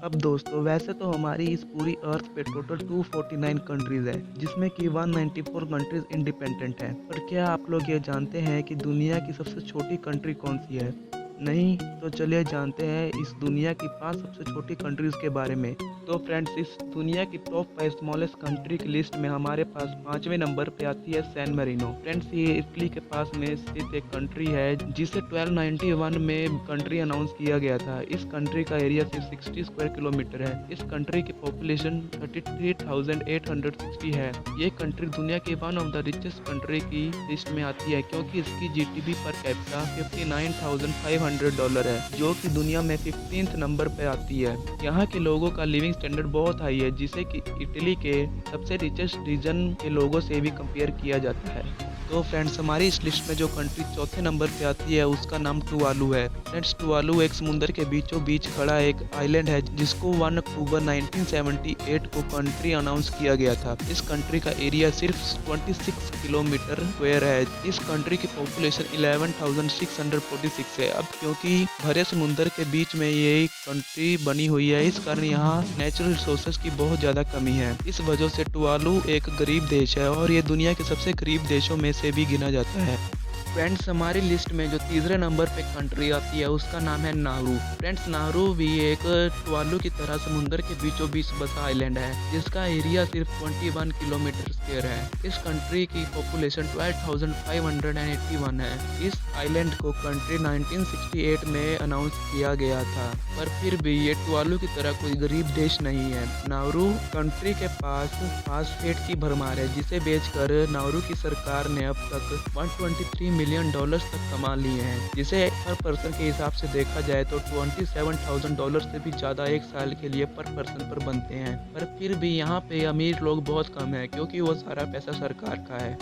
अब दोस्तों वैसे तो हमारी इस पूरी अर्थ पे टोटल 249 कंट्रीज है, जिसमें कि 194 कंट्रीज इंडिपेंडेंट हैं। पर क्या आप लोग ये जानते हैं कि दुनिया की सबसे छोटी कंट्री कौन सी है? नहीं? तो चलिए जानते हैं इस दुनिया की 5 सबसे छोटी कंट्रीज के बारे में। तो फ्रेंड्स, इस दुनिया की टॉप 5 स्मॉलेस्ट कंट्री की लिस्ट में हमारे पास 5वें नंबर पे आती है सैन मेरिनो। फ्रेंड्स, ये इटली के पास में स्थित एक कंट्री है जिसे 1291 में कंट्री अनाउंस किया गया था। इस कंट्री का एरिया सिर्फ 60 स्क्वायर किलोमीटर है। इस कंट्री की पॉपुलेशन 33,860 है। ये कंट्री दुनिया की one of the richest country की लिस्ट में आती है, क्योंकि इसकी जीडीपी पर कैपिटा $59,500 है, जो कि दुनिया में 15th नंबर पे आती है। यहाँ के लोगों का लिविंग स्टैंडर्ड बहुत हाई है, जिसे कि इटली के सबसे रिचेस्ट रीजन के लोगों से भी कंपेयर किया जाता है। तो फ्रेंड्स, हमारी इस लिस्ट में जो कंट्री चौथे नंबर पे आती है उसका नाम टुवालू है। फ्रेंड्स, टुवालू एक समुद्र के बीचों बीच खड़ा एक आइलैंड है, जिसको 1 अक्टूबर 1978 को कंट्री अनाउंस किया गया था। इस कंट्री का एरिया सिर्फ 26 किलोमीटर स्क्वायर है। इस कंट्री की पॉपुलेशन 11,646 है। अब क्योंकि भरे समुद्र के बीच में ये कंट्री बनी हुई है, इस कारण यहाँ नेचुरल रिसोर्सेज की बहुत ज़्यादा कमी है। इस वजह से टुवालू एक गरीब देश है और ये दुनिया के सबसे गरीब देशों में से भी गिना जाता है। फ्रेंड्स, हमारी लिस्ट में जो तीसरे नंबर पे कंट्री आती है उसका नाम है नाuru। फ्रेंड्स, नाuru भी एक टुवालू की तरह समुद्र के बीचों बीच बसा आइलैंड है, जिसका एरिया सिर्फ 21 किलोमीटर स्क्वायर है। इस कंट्री की पॉपुलेशन 12,581 है। इस आइलैंड को कंट्री 1968 में अनाउंस किया गया था, पर फिर भी ये टुवालू की तरह कोई गरीब देश नहीं है। नाuru कंट्री के पास फास्फेट की भरमार है, जिसे बेचकर नाuru की सरकार ने अब तक $123 मिलियन तक कमा लिए हैं, जिसे पर पर्सन के हिसाब से देखा जाए तो $27,000 से भी ज़्यादा एक साल के लिए पर पर्सन पर बनते हैं। पर फिर भी यहाँ पे अमीर लोग बहुत कम है, क्योंकि वो सारा पैसा सरकार का है।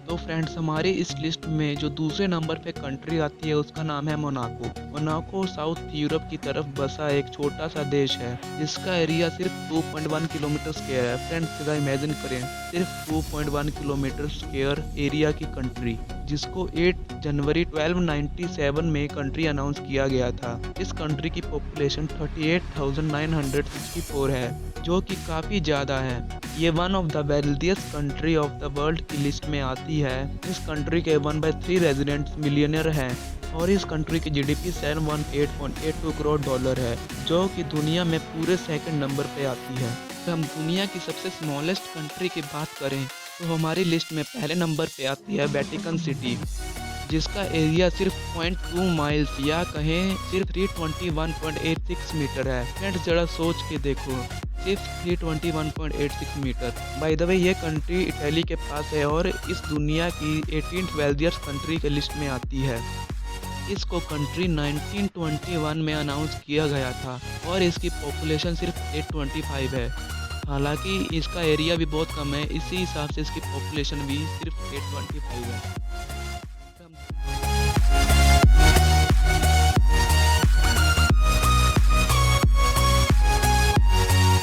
तो फ्रेंड्स, हमारी इस लिस्ट में जो दूसरे नंबर पे कंट्री आती है उसका नाम है मोनाको। मोनाको साउथ यूरोप की तरफ बसा एक छोटा सा देश है, जिसका एरिया सिर्फ 2.1 किलोमीटर स्क्वायर है। फ्रेंड्स, जरा इमेजिन करें, सिर्फ 2.1 किलोमीटर स्क्वायर एरिया की कंट्री, जिसको 8 जनवरी 1297 में कंट्री अनाउंस किया गया था। इस कंट्री की पॉपुलेशन 38,964 है, जो कि काफ़ी ज़्यादा है। ये one of the wealthiest country of the world की लिस्ट में आती है। इस कंट्री के 1/3 रेजिडेंट्स मिलियनियर हैं और इस कंट्री की जीडीपी $718.82 करोड़ है, जो कि दुनिया में पूरे सेकंड नंबर पे आती है। अगर हम दुनिया की सबसे स्मॉलेस्ट कंट्री की बात करें तो हमारी लिस्ट में पहले नंबर पे आती है वेटिकन सिटी, जिसका एरिया सिर्फ 0.2 माइल्स या कहें सिर्फ 321.86 मीटर है। फ्रेंड्स, जरा सोच के देखो, सिर्फ 321.86 मीटर। बाय द वे, ये कंट्री इटली के पास है और इस दुनिया की 18th वेल्थिएस्ट कंट्री के लिस्ट में आती है। इसको कंट्री 1921 में अनाउंस किया गया था और इसकी पॉपुलेशन सिर्फ 825 है। हालांकि इसका एरिया भी बहुत कम है, इसी हिसाब से इसकी पॉपुलेशन भी सिर्फ 825 है।